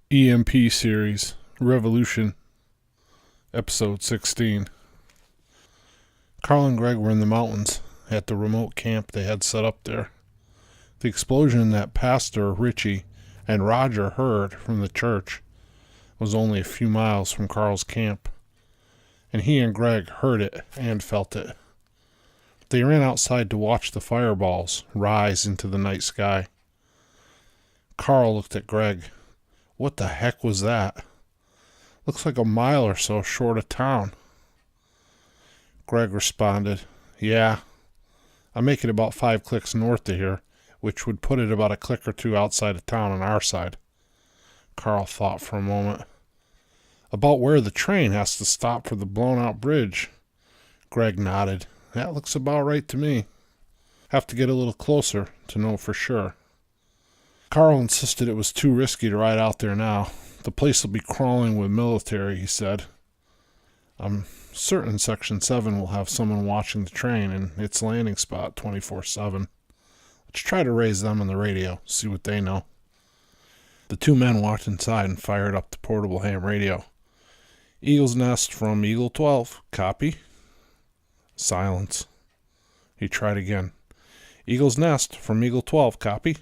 EMP Series Revolution, Episode 16. Carl and Greg were in the mountains at the remote camp they had set up there. The explosion that Pastor Richie and Roger heard from the church was only a few miles from Carl's camp, and he and Greg heard it and felt it. They ran outside to watch the fireballs rise into the night sky. Carl looked at Greg. What the heck was that? Looks like a mile or so short of town. Greg responded, Yeah, I make it about 5 clicks north of here, which would put it about a click or two outside of town on our side. Carl thought for a moment. About where the train has to stop for the blown-out bridge. Greg nodded. That looks about right to me. Have to get a little closer to know for sure. Carl insisted it was too risky to ride out there now. The place will be crawling with military, he said. I'm certain Section 7 will have someone watching the train and its landing spot 24/7. Let's try to raise them on the radio, see what they know. The two men walked inside and fired up the portable ham radio. Eagle's Nest from Eagle 12. Copy. Silence. He tried again. Eagle's Nest from Eagle 12. Copy.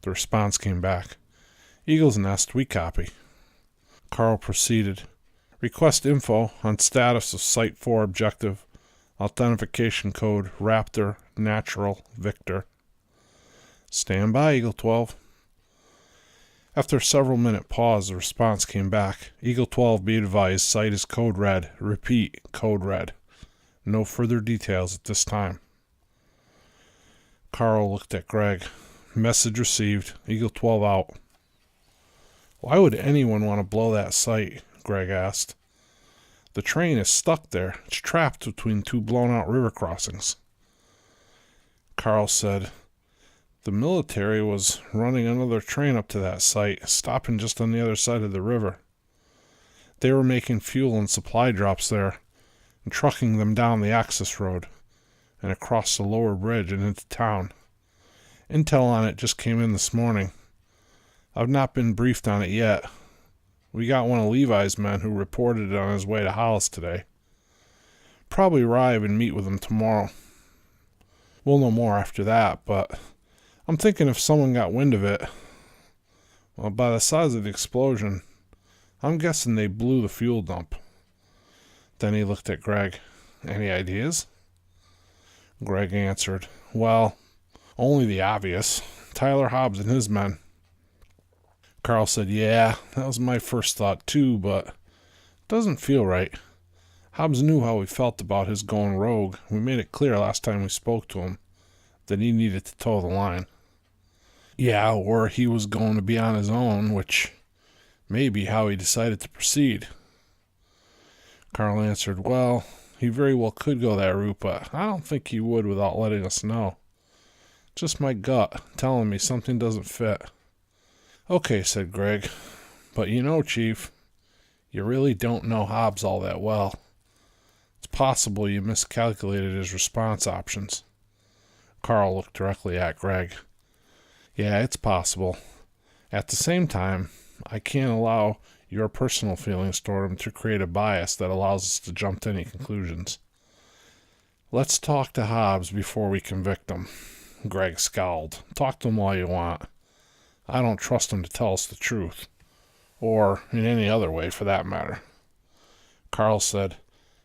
The response came back. Eagle's Nest, we copy. Carl proceeded. Request info on status of Site 4 objective. Authentication code Raptor Natural Victor. Stand by, Eagle 12. After a several-minute pause, the response came back. Eagle 12, be advised, site is code red. Repeat, code red. No further details at this time. Carl looked at Greg. Message received. Eagle 12 out. Why would anyone want to blow that site? Greg asked. The train is stuck there. It's trapped between two blown-out river crossings. Carl said, the military was running another train up to that site, stopping just on the other side of the river. They were making fuel and supply drops there, and trucking them down the access road, and across the lower bridge and into town. Intel on it just came in this morning. I've not been briefed on it yet. We got one of Levi's men who reported it on his way to Hollis today. Probably arrive and meet with him tomorrow. We'll know more after that, but I'm thinking if someone got wind of it, well, by the size of the explosion, I'm guessing they blew the fuel dump. Then he looked at Greg. Any ideas? Greg answered, well, only the obvious. Tyler Hobbs and his men. Carl said, yeah, that was my first thought too, but it doesn't feel right. Hobbs knew how we felt about his going rogue. We made it clear last time we spoke to him that he needed to toe the line. Yeah, or he was going to be on his own, which may be how he decided to proceed. Carl answered, well, he very well could go that route, but I don't think he would without letting us know. Just my gut telling me something doesn't fit. Okay, said Greg. But you know, Chief, you really don't know Hobbs all that well. It's possible you miscalculated his response options. Carl looked directly at Greg. Yeah, it's possible. At the same time, I can't allow your personal feelings toward him to create a bias that allows us to jump to any conclusions. Let's talk to Hobbs before we convict him. Greg scowled. Talk to him all you want. I don't trust him to tell us the truth. Or in any other way, for that matter. Carl said,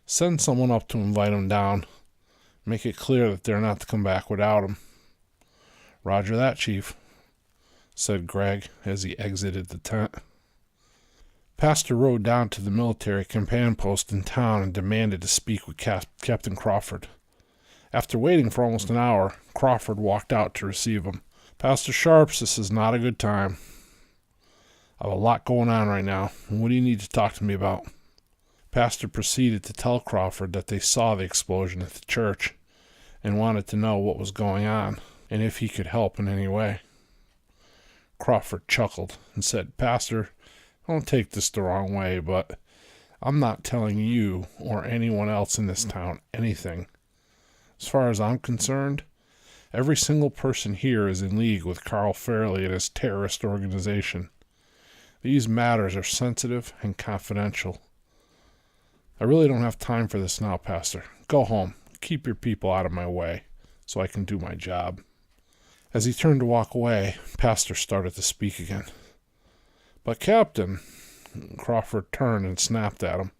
send someone up to invite him down. Make it clear that they're not to come back without him. Roger that, Chief, said Greg as he exited the tent. Pastor rode down to the military command post in town and demanded to speak with Captain Crawford. After waiting for almost an hour, Crawford walked out to receive him. Pastor Sharps, this is not a good time. I have a lot going on right now. What do you need to talk to me about? Pastor proceeded to tell Crawford that they saw the explosion at the church and wanted to know what was going on and if he could help in any way. Crawford chuckled and said, Pastor, don't take this the wrong way, but I'm not telling you or anyone else in this town anything. As far as I'm concerned, every single person here is in league with Carl Fairley and his terrorist organization. These matters are sensitive and confidential. I really don't have time for this now, Pastor. Go home. Keep your people out of my way so I can do my job." As he turned to walk away, Pastor started to speak again. "But Captain," Crawford turned and snapped at him.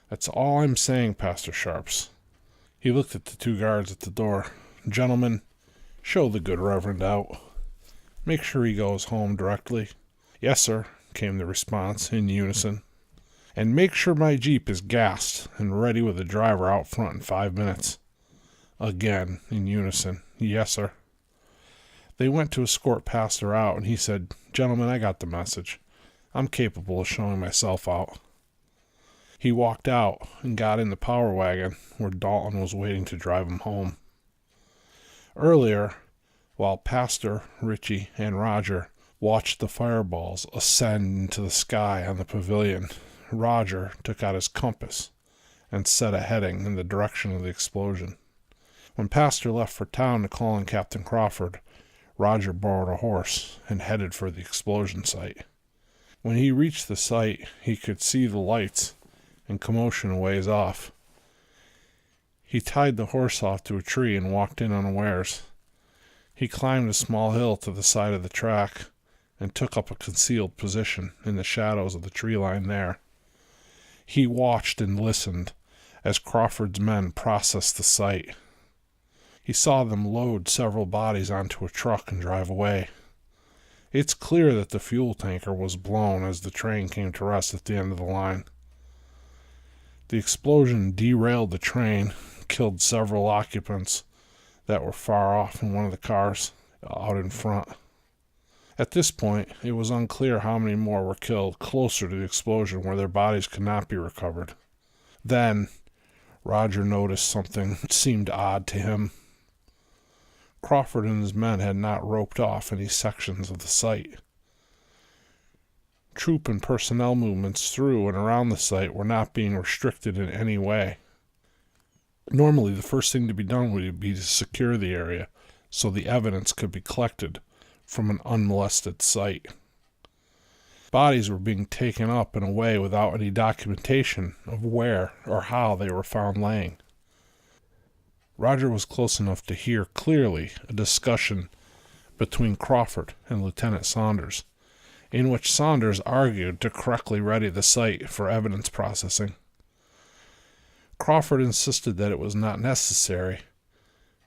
"That's all I'm saying, Pastor Sharps." He looked at the two guards at the door. "Gentlemen, show the good Reverend out. Make sure he goes home directly." "Yes, sir," came the response in unison. "And make sure my Jeep is gassed and ready with the driver out front in 5 minutes." Again in unison. "Yes, sir." They went to escort Pastor out, and he said, "Gentlemen, I got the message. I'm capable of showing myself out." He walked out and got in the power wagon where Dalton was waiting to drive him home. Earlier, while Pastor, Richie, and Roger watched the fireballs ascend into the sky on the pavilion, Roger took out his compass and set a heading in the direction of the explosion. When Pastor left for town to call on Captain Crawford, Roger borrowed a horse and headed for the explosion site. When he reached the site, he could see the lights and commotion a ways off. He tied the horse off to a tree and walked in unawares. He climbed a small hill to the side of the track and took up a concealed position in the shadows of the tree line there. He watched and listened as Crawford's men processed the site. He saw them load several bodies onto a truck and drive away. It's clear that the fuel tanker was blown as the train came to rest at the end of the line. The explosion derailed the train, killed several occupants that were far off in one of the cars out in front. At this point, it was unclear how many more were killed closer to the explosion where their bodies could not be recovered. Then, Roger noticed something that seemed odd to him. Crawford and his men had not roped off any sections of the site. Troop and personnel movements through and around the site were not being restricted in any way. Normally, the first thing to be done would be to secure the area so the evidence could be collected from an unmolested site. Bodies were being taken up and away without any documentation of where or how they were found laying. Roger was close enough to hear clearly a discussion between Crawford and Lieutenant Saunders, in which Saunders argued to correctly ready the site for evidence processing. Crawford insisted that it was not necessary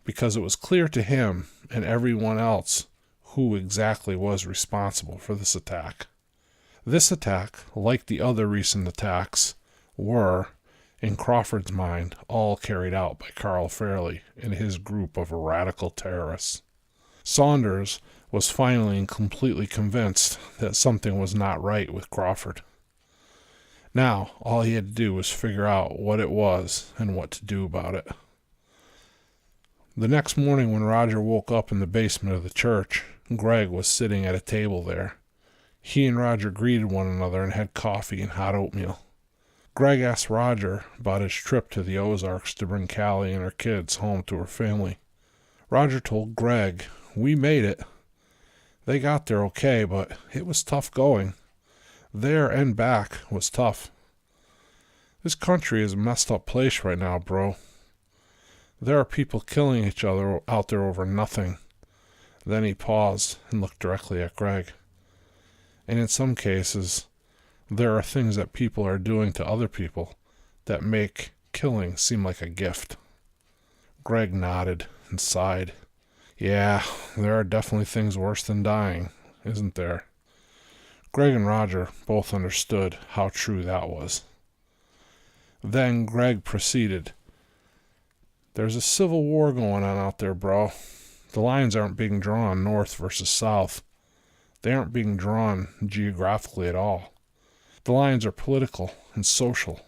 because it was clear to him and everyone else who exactly was responsible for this attack. This attack, like the other recent attacks, were, in Crawford's mind, all carried out by Carl Fairley and his group of radical terrorists. Saunders was finally and completely convinced that something was not right with Crawford. Now, all he had to do was figure out what it was and what to do about it. The next morning when Roger woke up in the basement of the church, Greg was sitting at a table there. He and Roger greeted one another and had coffee and hot oatmeal. Greg asked Roger about his trip to the Ozarks to bring Callie and her kids home to her family. Roger told Greg, "We made it. They got there okay, but it was tough going. There and back was tough. This country is a messed up place right now, bro. There are people killing each other out there over nothing." Then he paused and looked directly at Greg. "And in some cases, there are things that people are doing to other people that make killing seem like a gift." Greg nodded and sighed. "Yeah, there are definitely things worse than dying, isn't there?" Greg and Roger both understood how true that was. Then Greg proceeded. "There's a civil war going on out there, bro. The lines aren't being drawn north versus south. They aren't being drawn geographically at all. The lines are political and social.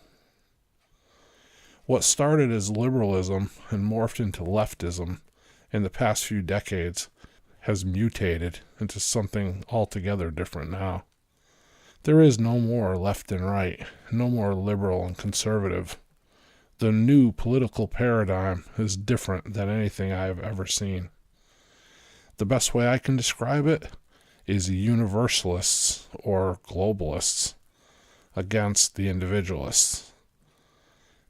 What started as liberalism and morphed into leftism in the past few decades has mutated into something altogether different now. There is no more left and right, no more liberal and conservative. The new political paradigm is different than anything I have ever seen. The best way I can describe it is the universalists or globalists against the individualists.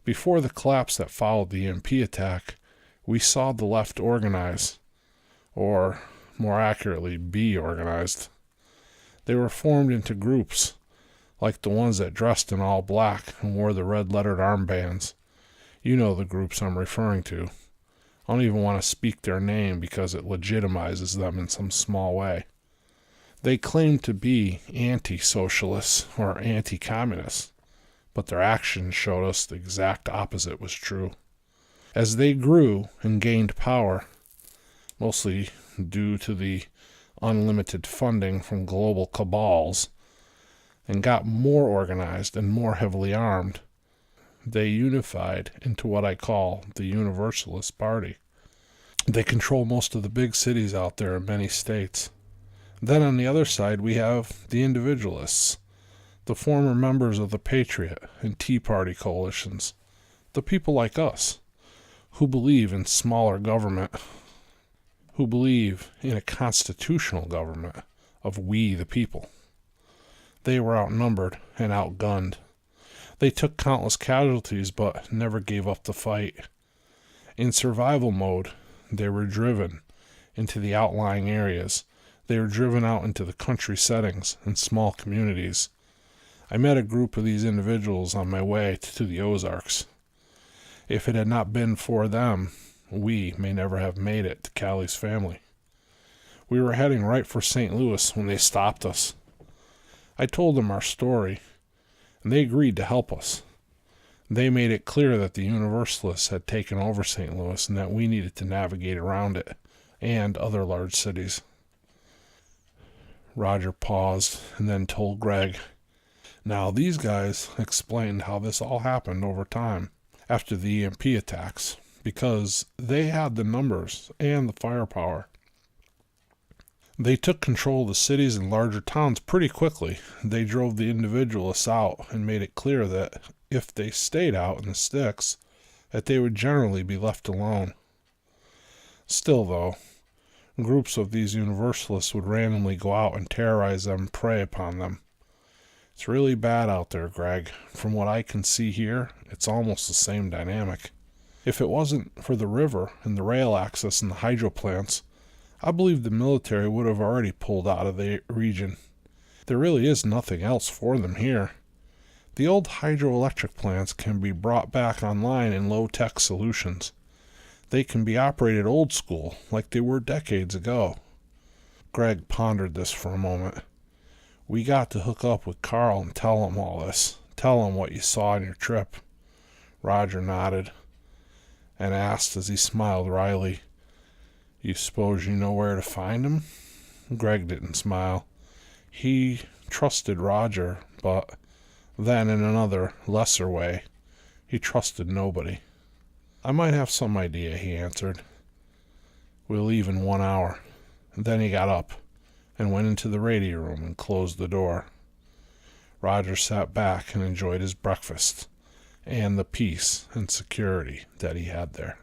Before the collapse that followed the EMP attack, we saw the left organize, or more accurately, be organized. They were formed into groups, like the ones that dressed in all black and wore the red-lettered armbands. You know the groups I'm referring to. I don't even want to speak their name because it legitimizes them in some small way. They claimed to be anti-socialists or anti-communists, but their actions showed us the exact opposite was true. As they grew and gained power, mostly due to the unlimited funding from global cabals, and got more organized and more heavily armed, they unified into what I call the Universalist Party. They control most of the big cities out there in many states. Then on the other side, we have the individualists, the former members of the Patriot and Tea Party coalitions, the people like us, who believe in smaller government, who believe in a constitutional government of we the people. They were outnumbered and outgunned. They took countless casualties but never gave up the fight. In survival mode, they were driven into the outlying areas. They were driven out into the country settings and small communities. I met a group of these individuals on my way to the Ozarks. If it had not been for them, we may never have made it to Callie's family. We were heading right for St. Louis when they stopped us. I told them our story, and they agreed to help us. They made it clear that the Universalists had taken over St. Louis and that we needed to navigate around it and other large cities. Roger paused and then told Greg. Now, these guys explained how this all happened over time after the EMP attacks, because they had the numbers and the firepower. They took control of the cities and larger towns pretty quickly. They drove the individualists out and made it clear that if they stayed out in the sticks, that they would generally be left alone. Still, though, groups of these universalists would randomly go out and terrorize them and prey upon them. It's really bad out there, Greg. From what I can see here, it's almost the same dynamic. If it wasn't for the river and the rail access and the hydro plants, I believe the military would have already pulled out of the region. There really is nothing else for them here. The old hydroelectric plants can be brought back online in low-tech solutions. They can be operated old school, like they were decades ago. Greg pondered this for a moment. We got to hook up with Carl and tell him all this. Tell him what you saw on your trip. Roger nodded and asked as he smiled wryly, "You suppose you know where to find him?" Greg didn't smile. He trusted Roger, but then in another, lesser way, he trusted nobody. "I might have some idea," he answered. "We'll leave in 1 hour." And then he got up and went into the radio room and closed the door. Roger sat back and enjoyed his breakfast and the peace and security that he had there.